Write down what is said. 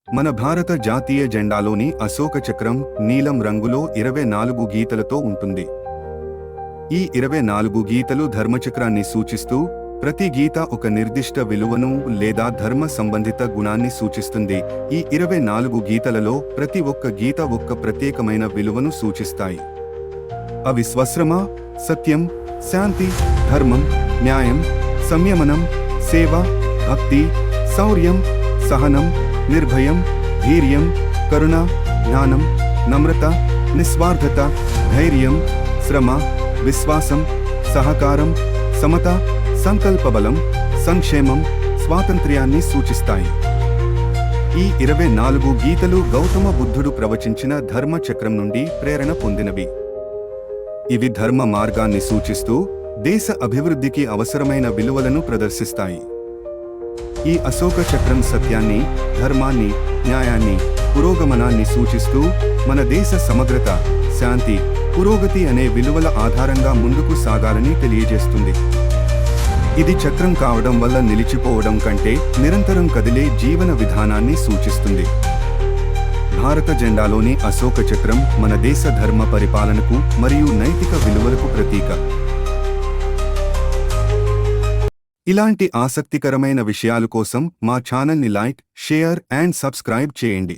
మన భారత జాతీయ జెండాలోని అశోక చక్రం నీలం రంగులో 24 గీతలతో ఉంటుంది. ఈ 24 గీతలు ధర్మచక్రాన్ని సూచిస్తూ, ప్రతి గీత ఒక నిర్దిష్ట విలువను లేదా ధర్మ సంబంధిత గుణాన్ని సూచిస్తుంది. ఈ 24 గీతలలో ప్రతి ఒక్క గీత ఒక్క ప్రత్యేకమైన విలువను సూచిస్తాయి. అవి స్వశ్రమ, సత్యం, శాంతి, ధర్మం, న్యాయం, సంయమనం, సేవ, భక్తి, శౌర్యం, సహనం, నిర్భయం, ధైర్యం, కరుణ, జ్ఞానం, నమ్రత, నిస్వార్థత, ధైర్యం, శ్రమ, విశ్వాసం, సహకారం, సమత, సంకల్పబలం, సంక్షేమం, స్వాతంత్ర్యాన్ని సూచిస్తాయి. ఈ 24 గీతలు గౌతమ బుద్ధుడు ప్రవచించిన ధర్మ చక్రం నుండి ప్రేరణ పొందినవి. ఇవి ధర్మ మార్గాన్ని సూచిస్తూ దేశ అభివృద్ధికి అవసరమైన విలువలను ప్రదర్శిస్తాయి. ఈ అశోక చక్రం సత్యాన్ని, ధర్మాన్ని, న్యాయాన్ని, పురోగమనాన్ని సూచిస్తూ మన దేశ సమగ్రత, శాంతి, పురోగతి అనే విలువల ఆధారంగా ముందుకు సాగాలని తెలియజేస్తుంది. ఇది చక్రం కావడం వల్ల నిలిచిపోవడం కంటే నిరంతరం కదిలే జీవన విధానాన్ని సూచిస్తుంది. భారత జెండాలోని అశోక చక్రం మన దేశ ధర్మ పరిపాలనకు మరియు నైతిక విలువలకు ప్రతీక. ఇలాంటి ఆసక్తికరమైన విషయాల కోసం మా ఛానల్ని లైక్, షేర్ అండ్ సబ్స్క్రైబ్ చేయండి.